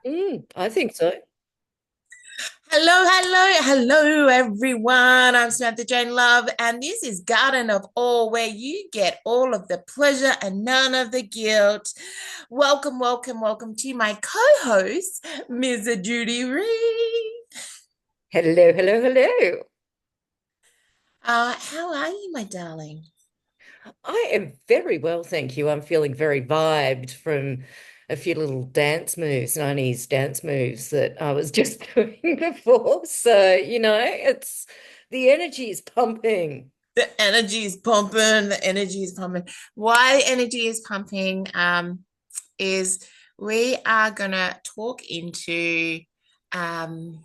I think so. Hello, hello, hello, everyone. I'm Samantha-Jayne Love, and this is Garden of All, where you get all of the pleasure and none of the guilt. Welcome, welcome, welcome to my co-host, Ms. Judi Reed. Hello, hello, hello. How are you, my darling? I am very well, thank you. I'm feeling very vibed from a few little dance moves, 90s dance moves that I was just doing before. So, it's the energy is pumping. The energy is pumping. The energy is pumping. Why the energy is pumping is we are gonna talk into um,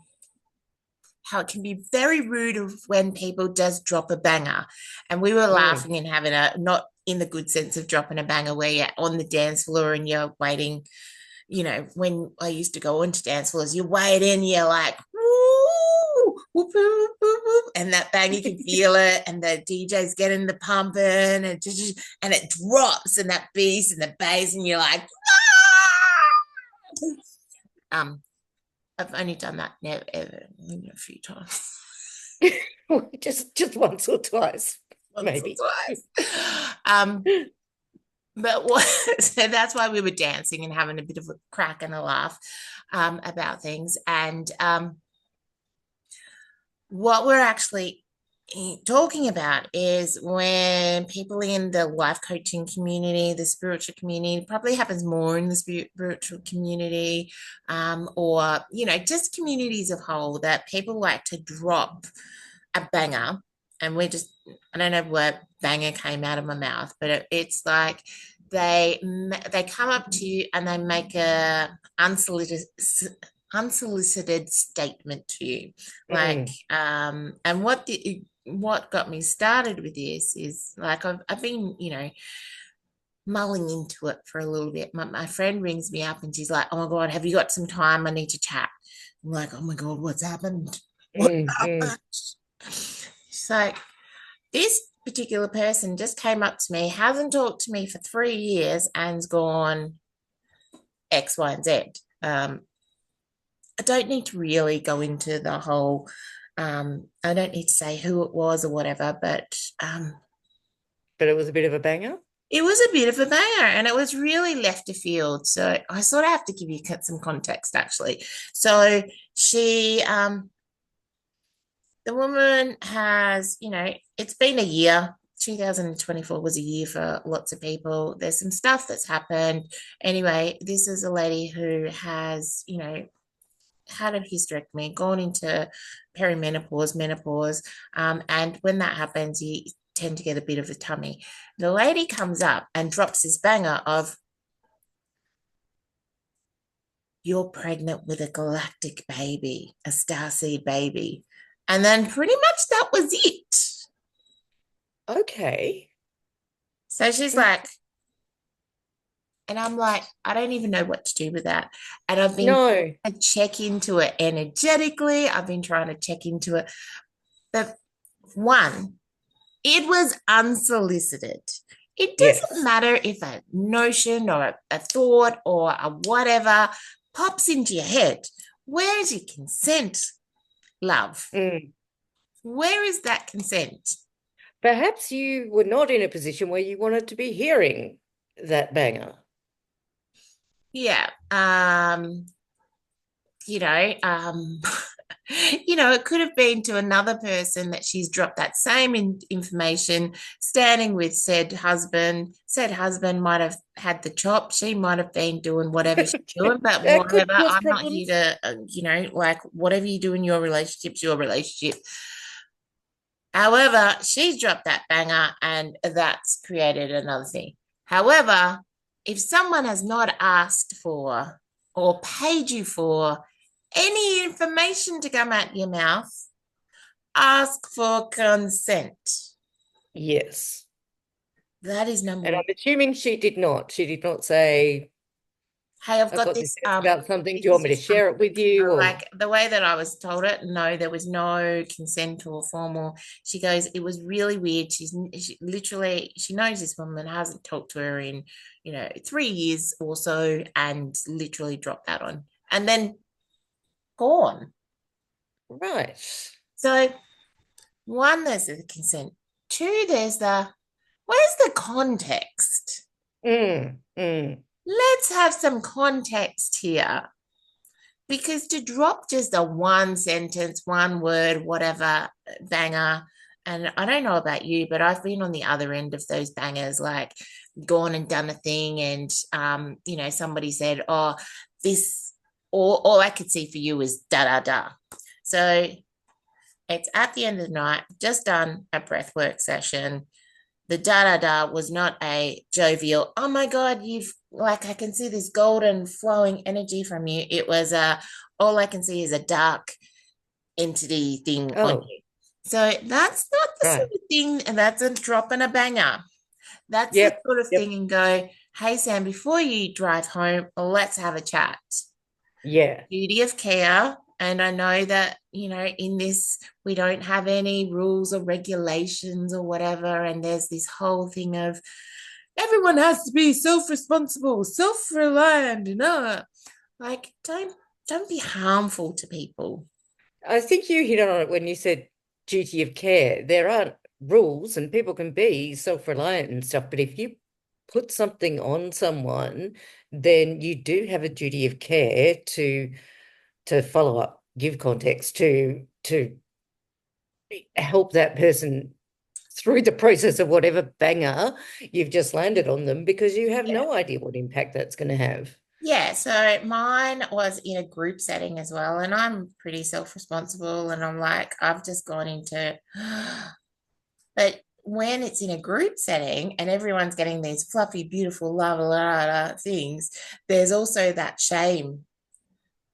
how it can be very rude of when people just drop a banger. And we were Mm. laughing and having a not in the good sense of dropping a banger where you're on the dance floor and you're waiting. When I used to go onto dance floors, you wait in, you're like, woo, whoop, whoop, whoop, whoop, and that bang, you can feel it, and the DJ's getting the pumping, and it drops, and that bass and the bass, and you're like, ah! I've only done that never ever a few times. Just once or twice, Once or maybe. twice. But what, so that's why we were dancing and having a bit of a crack and a laugh about things. And what we're actually talking about is when people in the life coaching community, the spiritual community, probably happens more in the spiritual community, or just communities of whole, that people like to drop a banger, and I don't know what banger came out of my mouth, but it's like they come up to you and they make a unsolicited statement to you, like Mm. and what got me started with this is, like, I've been mulling into it for a little bit. My friend rings me up and she's like, oh my God, have you got some time? I need to chat. I'm like, oh my God, what's happened? What Mm. Mm. happened? She's like, this particular person just came up to me, hasn't talked to me for 3 years, and's gone X, Y, and Z. I don't need to really go into the whole, I don't need to say who it was or whatever, but But it was a bit of a banger. it was a bit of a banger and it was really left of field. So I sort of have to give you some context, actually. So she, the woman has, it's been a year. 2024 was a year for lots of people. There's some stuff that's happened. Anyway, this is a lady who has, had a hysterectomy, gone into perimenopause, menopause, and when that happens, you tend to get a bit of a tummy. The lady comes up and drops this banger of, "You're pregnant with a galactic baby, a starseed baby," and then pretty much that was it. Okay. So she's like, and I'm like, I don't even know what to do with that. And I've been No. trying to check into it energetically. I've been trying to check into it. But one, it was unsolicited. It doesn't Yes. matter if a notion or a thought or a whatever pops into your head. Where is your consent, love? Mm. Where is that consent? Perhaps you were not in a position where you wanted to be hearing that banger. Yeah. You know, it could have been to another person that she's dropped that same information, standing with said husband. Said husband might have had the chop. She might have been doing whatever she's doing, but That could whatever. cause I'm not here problems. to, like, whatever you do in your relationship's your relationship. However, she's dropped that banger and that's created another thing. However, if someone has not asked for or paid you for any information to come out your mouth, ask for consent. Yes. That is number And one. I'm assuming she did not. She did not say, Hey, I've I've got got this this. sense about something. Do you This want me to is share it with you? Or, like the way that I was told it. No, there was no consent or formal. She goes, it was really weird. She literally, she knows this woman, hasn't talked to her in 3 years or so, and literally dropped that on. and then gone. Right. So one, there's the consent. Two, there's where's the context? Mm. Let's have some context here. Because to drop just a one sentence, one word, whatever banger, and I don't know about you, but I've been on the other end of those bangers, like gone and done a thing, and somebody said, "Oh, this," or all I could see for you is da da da. So it's at the end of the night, just done a breathwork session. The da da da was not a jovial, oh my God, you've like, I can see this golden flowing energy from you. It was all I can see is a dark entity thing on Oh, you. So that's not the sort right. of thing, and that's a drop and a banger. That's the Yep. sort of thing, Yep. and go, hey, Sam, before you drive home, let's have a chat. Yeah. Duty of care. And I know that, in this, we don't have any rules or regulations or whatever. And there's this whole thing of everyone has to be self-responsible, self-reliant, like don't be harmful to people. I think you hit on it when you said duty of care. There aren't rules and people can be self-reliant and stuff, but if you put something on someone, then you do have a duty of care to follow up, give context, to help that person through the process of whatever banger you've just landed on them because you have Yeah. no idea what impact that's going to have. Yeah, so mine was in a group setting as well, and I'm pretty self-responsible, and I'm like, I've just gone into, but when it's in a group setting and everyone's getting these fluffy, beautiful, la la la la things, there's also that shame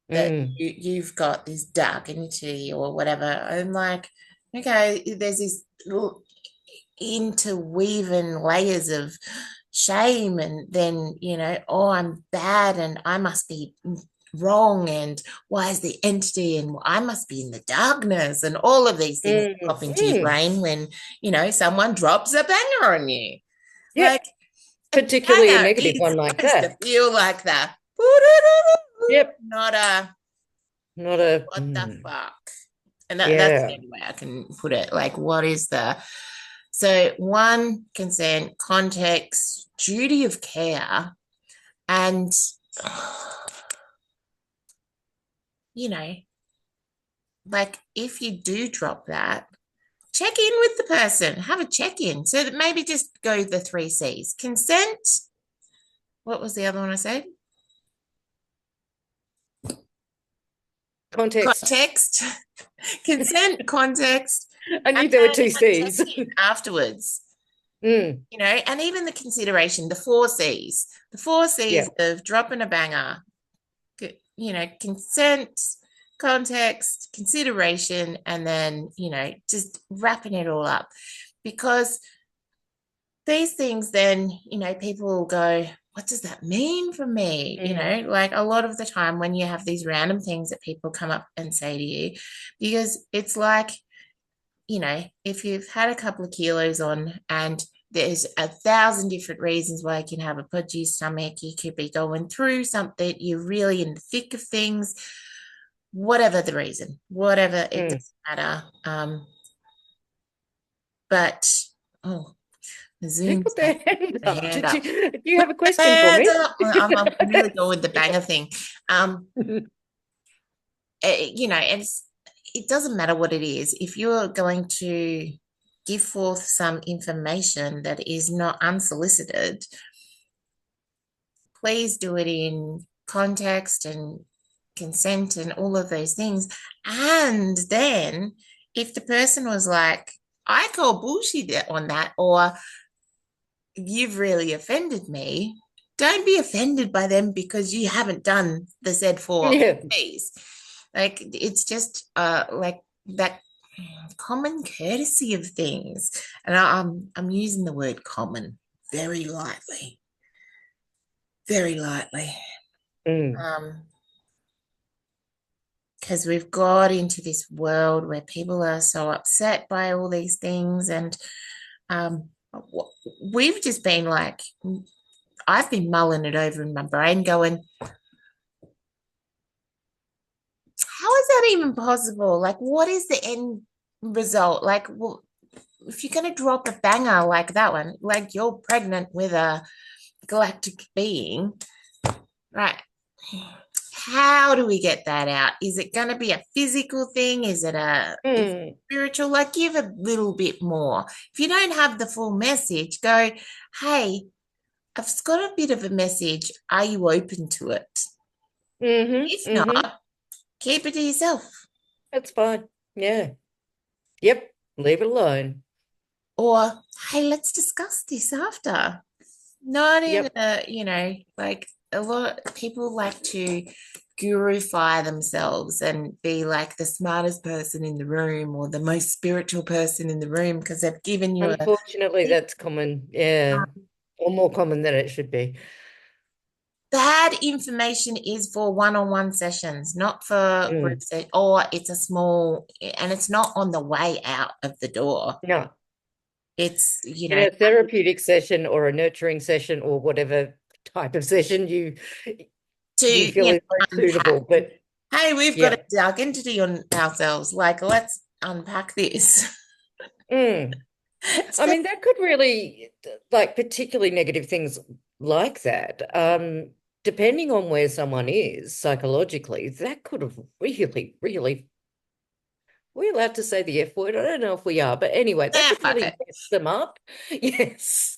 that Mm, you've got this dark entity or whatever. I'm like, okay, there's this interweaving layers of shame, and then, oh, I'm bad and I must be wrong, and why is the entity, and I must be in the darkness, and all of these things pop into your mm. brain when someone drops a banger on you. Like, Yep, a particularly a banger negative is one like supposed to that. feel like that, Yep, not a not a what the fuck. And that's the yeah. only way I can put it. Like, what is the so one, consent, context, duty of care, and you know, like, if you do drop that, check in with the person, have a check in. So that maybe just go the three C's: consent. What was the other one I said? Context. Context, consent, context, I and knew there were two then a check C's. in afterwards. Mm, And even the consideration, the four C's, yeah. of dropping a banger, consent, context, consideration, and then, just wrapping it all up. Because these things, then, people will go, what does that mean for me? Mm, Like, a lot of the time when you have these random things that people come up and say to you, because it's like, if you've had a couple of kilos on, and there's 1,000 different reasons why you can have a pudgy stomach, you could be going through something, you're really in the thick of things, whatever the reason, whatever, it mm. doesn't matter. But oh, the Who Zoom's put their hand the up? hand up. Do you have a question for Hand me? up. I'm really going with the banger thing. Um, and it doesn't matter what it is. If you're going to give forth some information that is not unsolicited, please do it in context and consent and all of those things. And then if the person was like, I call bullshit on that, or you've really offended me, don't be offended by them because you haven't done the said four Yeah. P's. Like, it's just like that common courtesy of things. And I'm using the word common very lightly, very lightly. Mm. Um, because we've got into this world where people are so upset by all these things, and um, we've just been like, I've been mulling it over in my brain, going, that even possible? Like, what is the end result? Like, well, if you're going to drop a banger like that one, like you're pregnant with a galactic being, right? How do we get that out? Is it going to be a physical thing? Is it a is it Mm, spiritual? Like, give a little bit more. If you don't have the full message, go, hey, I've got a bit of a message. Are you open to it? mm-hmm, If mm-hmm. not, keep it to yourself. That's fine. Yeah. Yep. Leave it alone. Or, hey, let's discuss this after. Not in Yep. a, like a lot of people like to gurify themselves and be like the smartest person in the room or the most spiritual person in the room because they've given you a Unfortunately, that's common. Yeah. Or more common than it should be. bad information is for one-on-one sessions, not for Mm. groups, or it's a small, and it's not on the way out of the door. No. It's, In a therapeutic session or a nurturing session or whatever type of session to, you feel is most unpack. suitable. But Hey, we've got yeah. a dark entity on ourselves. Like, let's unpack this. Mm. It's I just, mean, that could really, like, particularly negative things like that, depending on where someone is psychologically, that could have really, really, we're allowed to say the F word. I don't know if we are, but anyway, that could fuck it. really mess them up. Yes.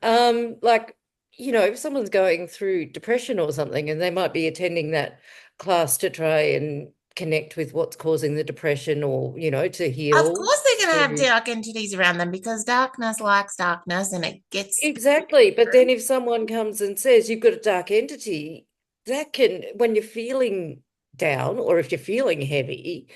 Like, if someone's going through depression or something, and they might be attending that class to try and connect with what's causing the depression or, to Of heal. course, they're going to have dark entities around them because darkness likes darkness and it gets Exactly. But then through. if someone comes and says you've got a dark entity, that can, when you're feeling down or if you're feeling heavy,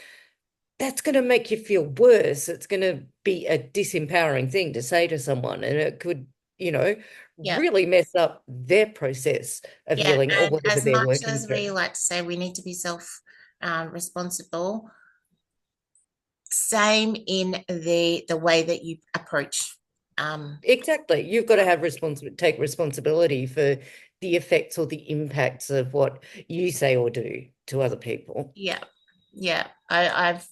that's going to make you feel worse. It's going to be a disempowering thing to say to someone, and it could, you know, Yeah. really mess up their process of Yeah. healing or And whatever as they're much working as we through. like to say we need to be self responsible, same in the way that you approach. Um, Exactly. You've got to have take responsibility for the effects or the impacts of what you say or do to other people. yeah. Yeah. I've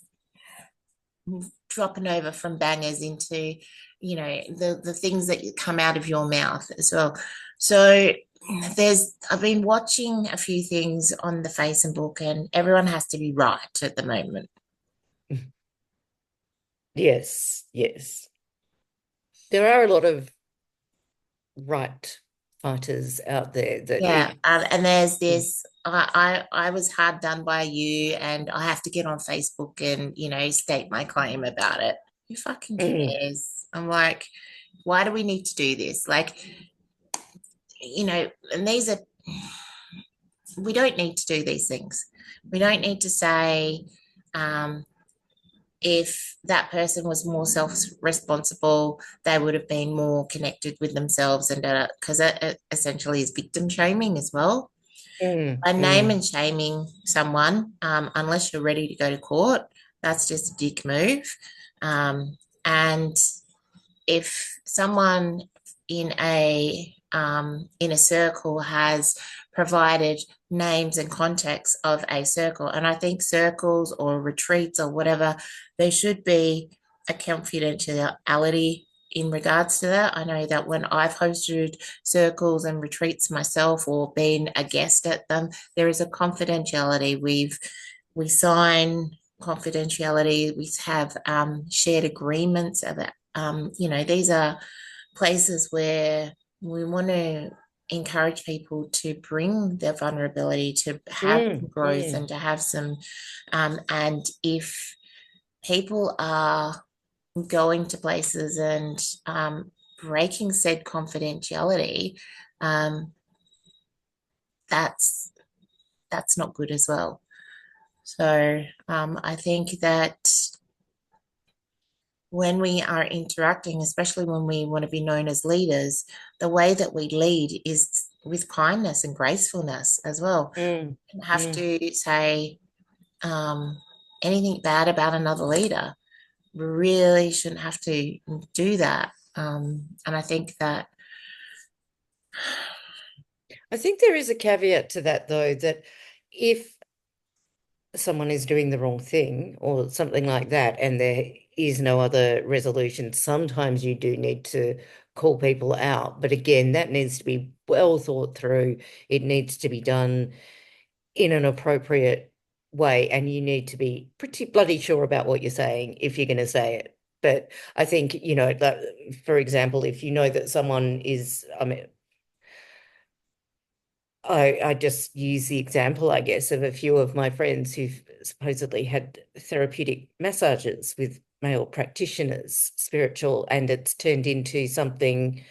dropping over from bangers into, the things that come out of your mouth as well. So I've been watching a few things on the Facebook, and everyone has to be right at the moment. Yes, yes. There are a lot of right fighters out there that Yeah, it. and there's this. I was hard done by you, and I have to get on Facebook and state my claim about it. Who fucking Mm, cares? I'm like, why do we need to do this? Like, and these are, we don't need to do these things. We don't need to say, um, if that person was more self-responsible, they would have been more connected with themselves, and because it essentially is victim shaming as well. By name mm. and shaming someone, unless you're ready to go to court, that's just a dick move. And if someone in a circle has provided names and context of a circle, and I think circles or retreats or whatever, there should be a confidentiality in regards to that. I know that when I've hosted circles and retreats myself or been a guest at them, there is a confidentiality. We sign confidentiality. We have shared agreements about, these are places where we want to encourage people to bring their vulnerability, to have Mm, growth, and mm, to have some. And if people are going to places and breaking said confidentiality, um, that's that's not good as well. So I think that when we are interacting, especially when we want to be known as leaders, the way that we lead is with kindness and gracefulness as well. mm, You don't have mm. to say um, anything bad about another leader. We really shouldn't have to do that. And I think that, I think there is a caveat to that, though, that if someone is doing the wrong thing or something like that, and there is no other resolution, sometimes you do need to call people out. But again, that needs to be well thought through. It needs to be done in an appropriate way, and you need to be pretty bloody sure about what you're saying if you're going to say it. But I think, that, for example, if you know that someone is, I mean, I just use the example, I guess, of a few of my friends who've supposedly had therapeutic massages with male practitioners, spiritual, and it's turned into something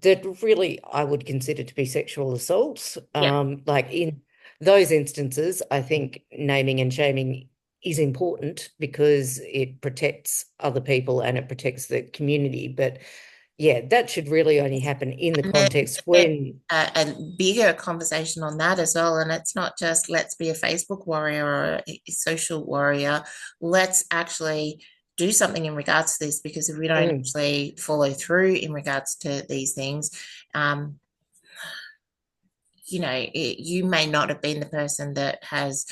that really I would consider to be sexual assault. Yeah. Like in those instances, I think naming and shaming is important because it protects other people and it protects the community. But yeah, that should really only happen in the And then context there's when, a bigger conversation on that as well. And it's not just let's be a Facebook warrior or a social warrior. Let's actually do something in regards to this, because if we don't mm, actually follow through in regards to these things, um, you may not have been the person that has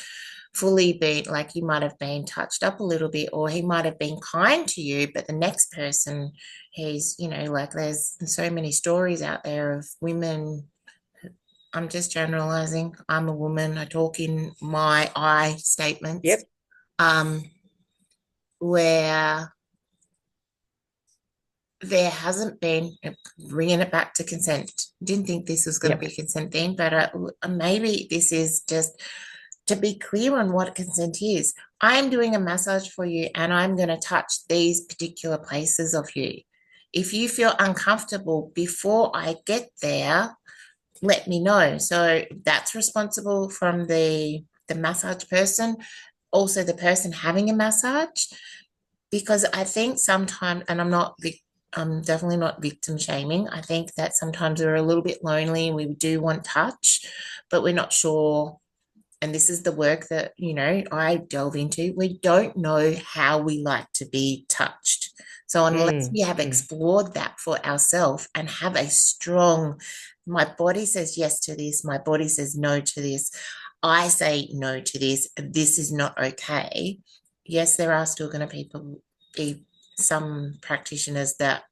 fully been, like, you might have been touched up a little bit, or he might have been kind to you, but the next person, he's, like, there's so many stories out there of women. I'm just generalizing. I'm a woman. I talk in my I statements, yep, um, where there hasn't been, bringing it back to consent. Didn't think this was going to be a yep, consent thing, but maybe this is just to be clear on what consent is. I'm doing a massage for you and I'm going to touch these particular places of you. If you feel uncomfortable before I get there, let me know. So that's responsible from the massage person, also the person having a massage, because I think sometimes, and I'm definitely not victim shaming. I think that sometimes we're a little bit lonely and we do want touch, but we're not sure. And this is the work that, I delve into. We don't know how we like to be touched. So unless we have mm. explored that for ourselves and have a strong, my body says yes to this, my body says no to this, I say no to this is not okay. Yes, there are still going to be some practitioners that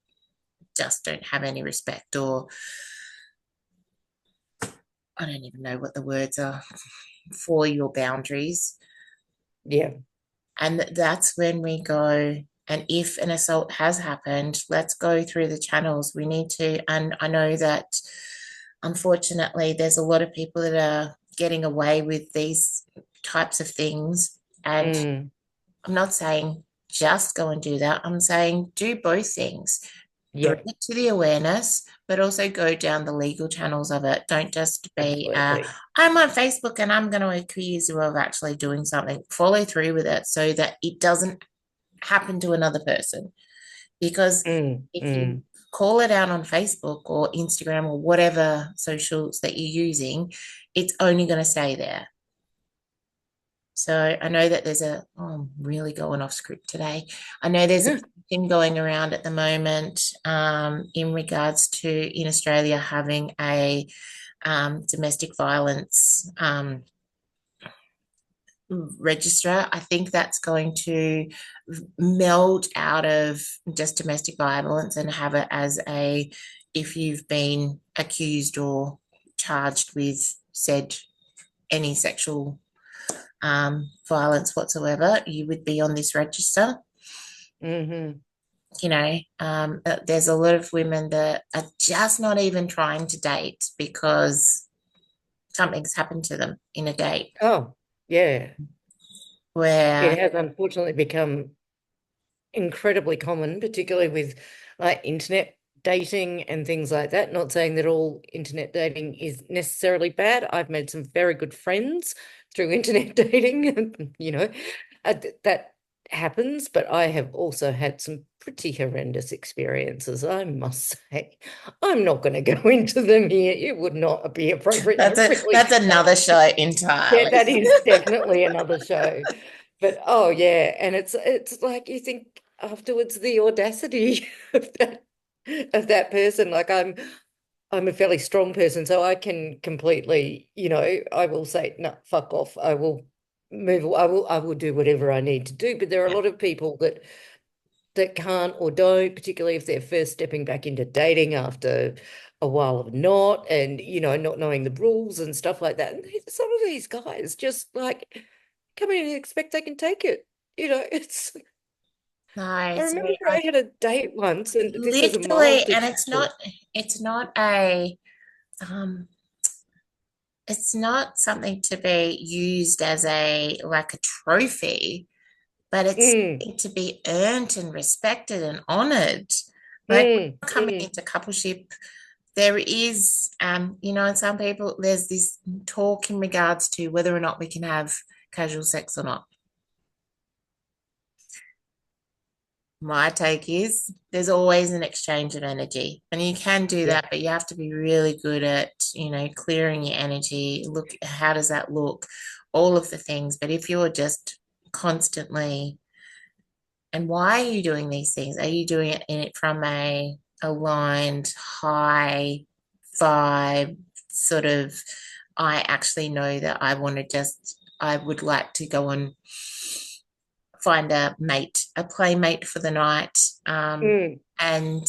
just don't have any respect, or I don't even know what the words are for your boundaries. Yeah, And that's when we go, and if an assault has happened, let's go through the channels. We need to, and I know that unfortunately there's a lot of people that are getting away with these types of things. And mm, I'm not saying just go and do that. I'm saying do both things. Bring yep, it to the awareness, but also go down the legal channels of it. Don't just be, absolutely. I'm on Facebook and I'm going to accuse you of actually doing something. Follow through with it so that it doesn't happen to another person. Because Mm, if you mm, call it out on Facebook or Instagram or whatever socials that you're using, it's only going to stay there. So I know that I'm really going off script today. I know there's a petition going around at the moment, in regards to, in Australia, having a domestic violence register. I think that's going to meld out of just domestic violence and have it as if you've been accused or charged with said any sexual violence whatsoever, you would be on this register. mm-hmm. There's a lot of women that are just not even trying to date because something's happened to them in a date, Oh, yeah. It where has unfortunately become incredibly common, particularly with like internet dating and things like that. Not saying that all internet dating is necessarily bad. I've made some very good friends through internet dating, that happens, but I have also had some pretty horrendous experiences, I must say. I'm not going to go into them here. It would not be appropriate to really that's discuss. another show Yeah, entirely. that is definitely another show. But oh yeah, and it's like you think afterwards the audacity of that person. Like I'm a fairly strong person, so I can completely, I will say, no, fuck off. I will. move. I will do whatever I need to do. But there are a Yeah. lot of people that can't or don't, particularly if they're first stepping back into dating after a while of not, and not knowing the rules and stuff like that. And some of these guys just like come in and expect they can take it. It's. No, I so remember I had a date once, and this was a literally, mild and example. it's not a um it's not something to be used as a like a trophy, but it's Mm, something to be earned and respected and honored. Like coming mm. into coupleship, there is and some people there's this talk in regards to whether or not we can have casual sex or not. My take is there's always an exchange of energy, and you can do Yeah. that, but you have to be really good at, clearing your energy. Look, how does that look? All of the things. But if you're just constantly, and why are you doing these things? Are you doing it in it from a aligned, high vibe sort of, I actually know that I would like to go and find a mate, a playmate for the night. Mm, And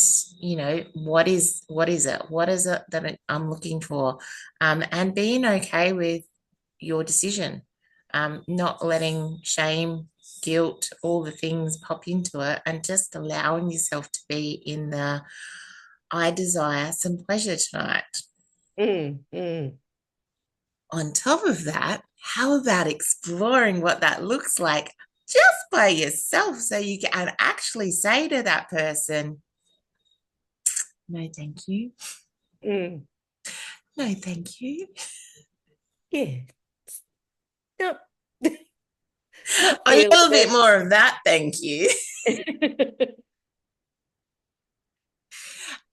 what is it? What is it that I'm looking for? And being okay with your decision, not letting shame, guilt, all the things pop into it, and just allowing yourself to be in the I desire some pleasure tonight. mm. On top of that, how about exploring what that looks like just by yourself so you can actually say to that person, no, thank you. Mm. No, thank you. Yeah. No, not A feeling little bit it. more of that, thank you.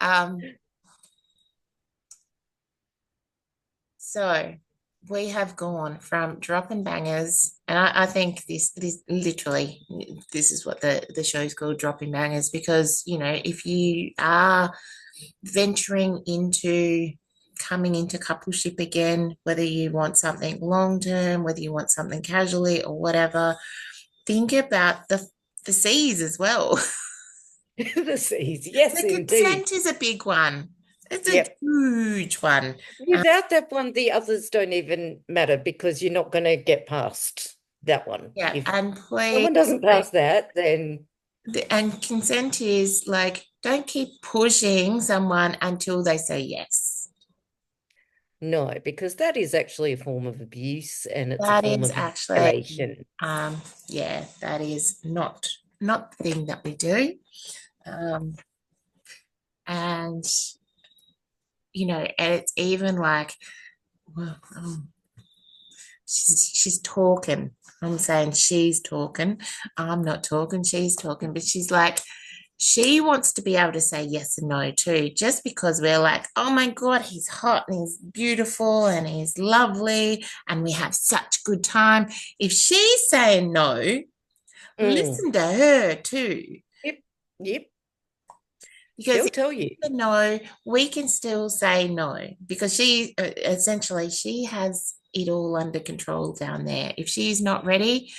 Um, so we have gone from dropping bangers, and I think this literally this is what the show's called, dropping bangers, because if you are venturing into coming into coupleship again, whether you want something long term, whether you want something casually or whatever, think about the C's as well. The seas. Yes, The indeed. consent is a big one. It's a Yep. huge one. Without that one, the others don't even matter because you're not going to get past that one. Yeah, If and please, someone doesn't pass that, then and consent is like, don't keep pushing someone until they say yes. no, because that is actually a form of abuse and it's a That form is of actually, manipulation. yeah, that is not the thing that we do. Um, and and it's even like, well, she's talking. I'm saying she's talking. I'm not talking. She's talking, but she's like, she wants to be able to say yes and no too, just because we're like, oh my God, he's hot and he's beautiful and he's lovely and we have such good time. If she's saying no, Mm. listen to her too. Yep. Yep. Because She'll if tell you. it's a no, we can still say no because she essentially she has it all under control down there. If she's not ready,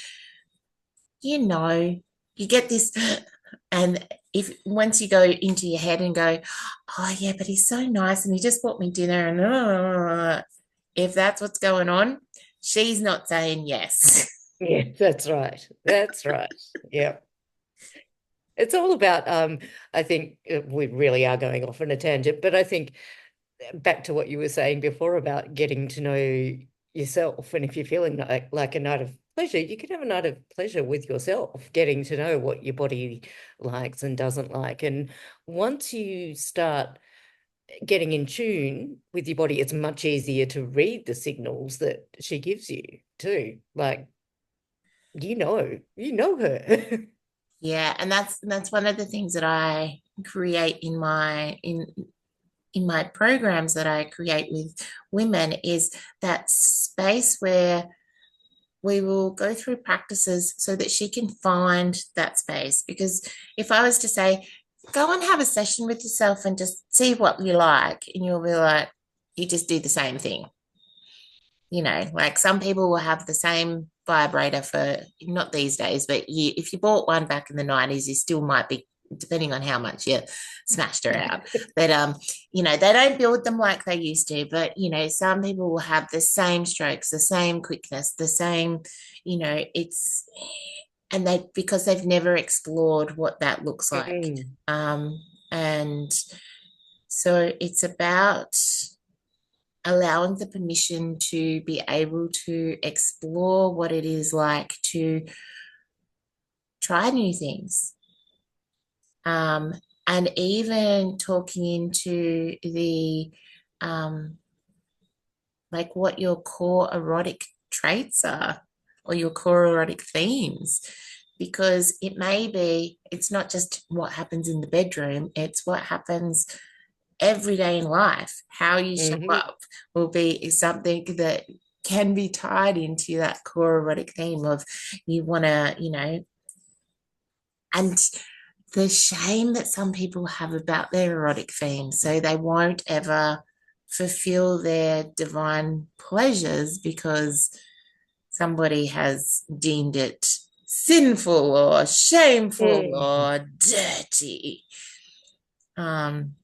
you know, you get this, and if once you go into your head and go, oh yeah, but he's so nice and he just bought me dinner, and if that's what's going on, she's not saying yes. Yeah, that's right. That's right. Yeah. It's all about, I think we really are going off on a tangent, but I think back to what you were saying before about getting to know yourself. And if you're feeling like a night of pleasure, you can have a night of pleasure with yourself, getting to know what your body likes and doesn't like. And once you start getting in tune with your body, it's much easier to read the signals that she gives you too. Like, you know her. Yeah, and that's one of the things that I create in my programs that I create with women is that space where we will go through practices so that she can find that space. Because if I was to say, go and have a session with yourself and just see what you like, and you'll be like, you just do the same thing. Like some people will have the same vibrator for, not these days, but if you bought one back in the 90s, you still might be, depending on how much you smashed her out. But they don't build them like they used to. But some people will have the same strokes, the same quickness, the same, it's and they because they've never explored what that looks like. Mm, And so it's about allowing the permission to be able to explore what it is like to try new things. Um, and even talking into the um, like what your core erotic traits are or your core erotic themes. Because it's not just what happens in the bedroom, it's what happens every day in life. How you show hmm up will be something that can be tied into that core erotic theme of you want to, and the shame that some people have about their erotic theme. So they won't ever fulfill their divine pleasures because somebody has deemed it sinful or shameful mm. or dirty. Um,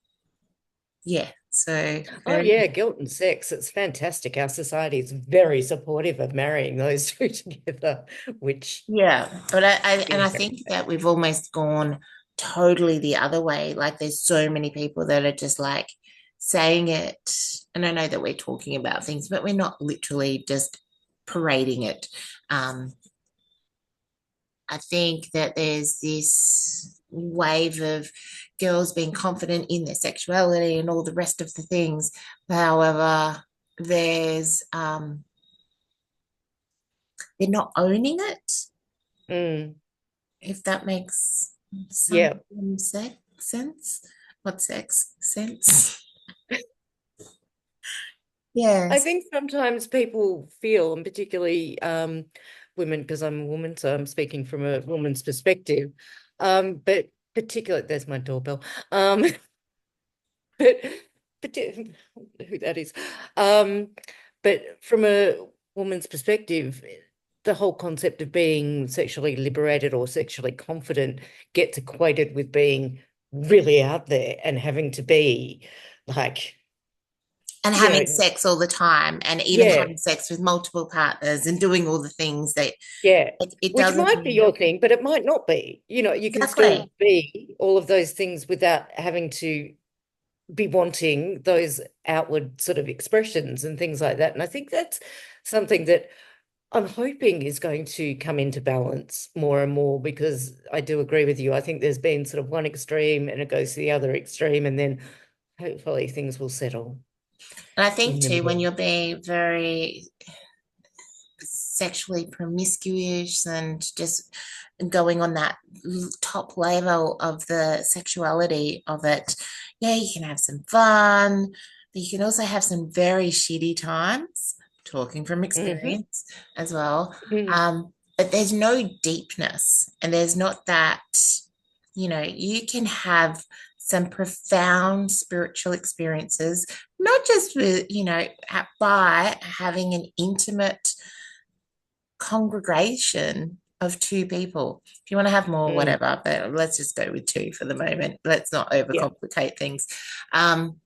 yeah, so Oh very. yeah, guilt and sex. It's fantastic. Our society is very supportive of marrying those two together, which Yeah, but I yeah. think that we've almost gone totally the other way. Like there's so many people that are just like saying it, and I know that we're talking about things, but we're not literally just parading it. Um, I think that there's this wave of girls being confident in their sexuality and all the rest of the things. However, there's they're not owning it, Mm, if that makes some yeah. sense. What sex sense? I Yes. think sometimes people feel, and particularly women, because I'm a woman, so I'm speaking from a woman's perspective. But particularly, there's my doorbell. But, but who that is. Um, but from a woman's perspective, the whole concept of being sexually liberated or sexually confident gets equated with being really out there and having to be like, And you having know, sex all the time and even yeah, having sex with multiple partners and doing all the things that yeah. it Which doesn't might be mean your thing, but it might not be. You can still exactly. be all of those things without having to be wanting those outward sort of expressions and things like that. And I think that's something that I'm hoping is going to come into balance more and more because I do agree with you. I think there's been sort of one extreme and it goes to the other extreme, and then hopefully things will settle And I think in the too, when middle. you're being very sexually promiscuous and just going on that top level of the sexuality of it, yeah, you can have some fun, but you can also have some very shitty times, talking from Hmm experience as well. hmm But there's no deepness, and there's not that, you can have some profound spiritual experiences, not just with, by having an intimate congregation of two people. If you want to have more, Mm. whatever, but let's just go with two for the moment. Let's not Yeah. overcomplicate things. Um,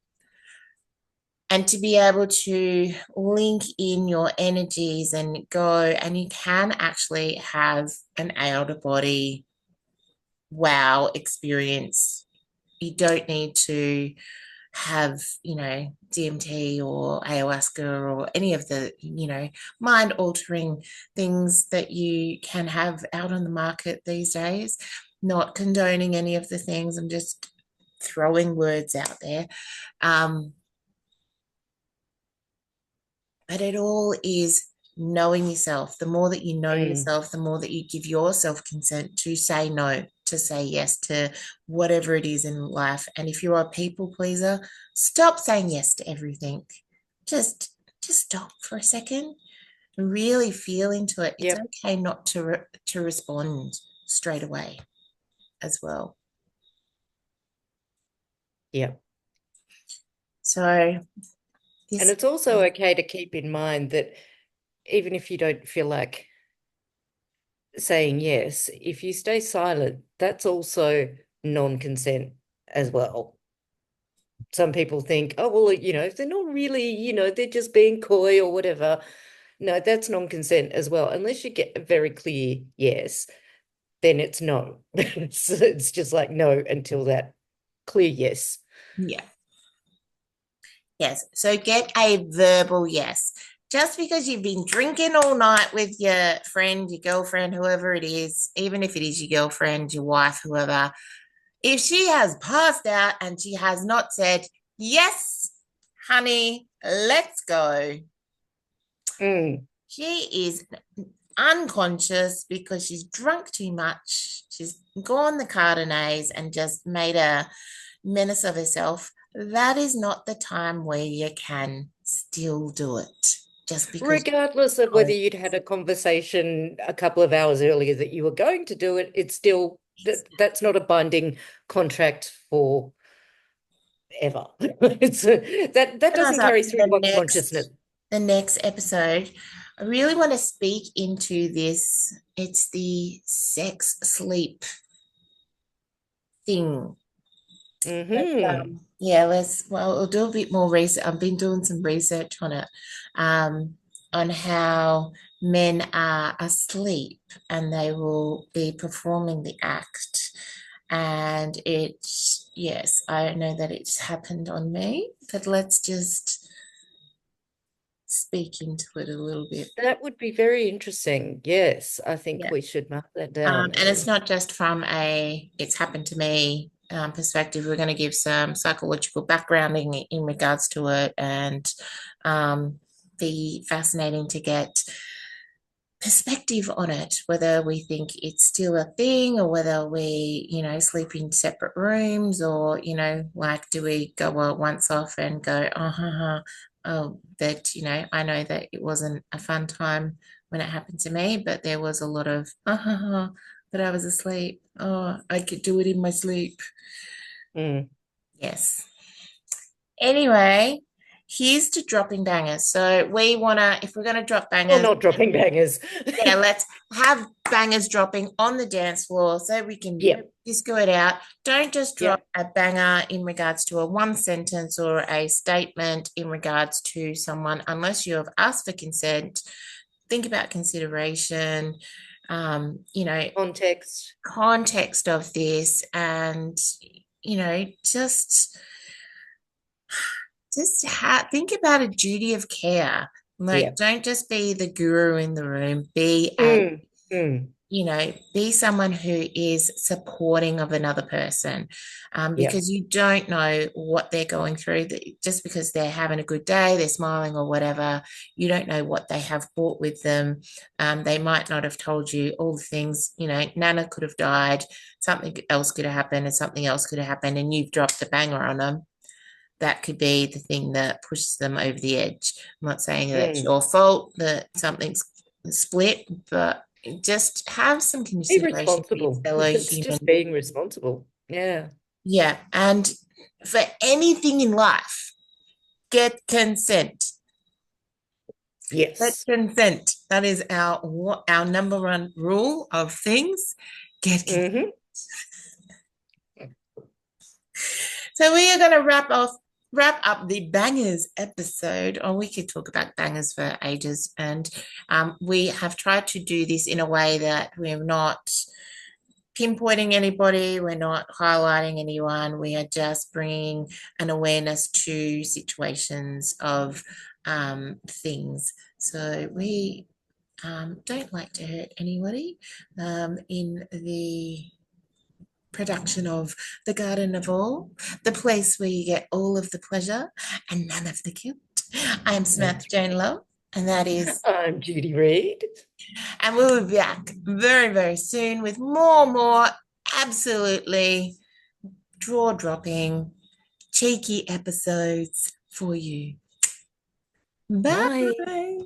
and to be able to link in your energies and go, and you can actually have an out of body wow experience. You don't need to have, DMT or ayahuasca or any of the, mind altering things that you can have out on the market these days. Not condoning any of the things, I'm just throwing words out there. Um, but it all is knowing yourself. The more that you know Mm. yourself, the more that you give yourself consent to say no, to say yes to whatever it is in life. And if you're a people pleaser, stop saying yes to everything. Just stop for a second and really feel into it. It's Yep. okay not to respond straight away as well. Yep. So And this it's also okay to keep in mind that even if you don't feel like saying yes, if you stay silent, that's also non-consent as well. Some people think, oh, well, they're not really, they're just being coy or whatever. No, that's non-consent as well. Unless you get a very clear yes, then it's no. It's just like no until that clear yes. Yeah. Yes. So get a verbal yes. Just because you've been drinking all night with your friend, your girlfriend, whoever it is, even if it is your girlfriend, your wife, whoever, if she has passed out and she has not said, yes, honey, let's go, Mm. she is unconscious because she's drunk too much. She's gone the Cardonaise and just made a menace of herself. That is not the time where you can still do it just because. Regardless of whether you'd had a conversation a couple of hours earlier that you were going to do it, it's still that's not a binding contract for ever. That Open us doesn't up carry to through to unconsciousness. the next episode. I really want to speak into this. It's the sex sleep thing. Yeah, well, we'll do a bit more research. I've been doing some research on it, on how men are asleep and they will be performing the act. And yes, I know that it's happened on me, but let's just speak into it a little bit. That would be very interesting. Yes, I think Yeah. we should mark that down. And it's not just from it's happened to me perspective. We're going to give some psychological backgrounding in regards to it and be fascinating to get perspective on it, whether we think it's still a thing or whether we, sleep in separate rooms or, like, do we go once off and go, oh, that, I know that it wasn't a fun time when it happened to me, but there was a lot of, but I was asleep. Oh, I could do it in my sleep. Mm. Yes. Anyway, here's to dropping bangers. So we wanna, if we're gonna drop Or bangers, not dropping bangers. yeah, let's have bangers dropping on the dance floor so we can Yep, disco it out. Don't just drop yep. a banger in regards to a one sentence or a statement in regards to someone unless you have asked for consent. Think about consideration, Context. context of this, and think about a duty of care. Like, Yep. don't just be the guru in the room. Mm, mm, Be someone who is supporting of another person, yep. because you don't know what they're going through. Just because they're having a good day, they're smiling or whatever, you don't know what they have brought with them. They might not have told you all the things. Nana could have died, something else could have happened, and something else could have happened, and you've dropped a banger on them. That could be the thing that pushes them over the edge. I'm not saying that it's Mm. your fault that something's split, but just have some Be consideration for your responsible. fellow It's just human. being responsible. Yeah. Yeah. And for anything in life, get consent. Get Yes. consent. That is our number one rule of things. Get consent. Hmm. So we are going to wrap up the bangers episode, or we could talk about bangers for ages. And we have tried to do this in a way that we're not pinpointing anybody, we're not highlighting anyone, we are just bringing an awareness to situations of things. So we don't like to hurt anybody in the production of The Garden of All, the place where you get all of the pleasure and none of the guilt. I am That's Samantha-Jayne right. Love, and that is, I'm Judy Reed. and we'll be back very, very soon with more absolutely jaw dropping, cheeky episodes for you. Bye. Bye.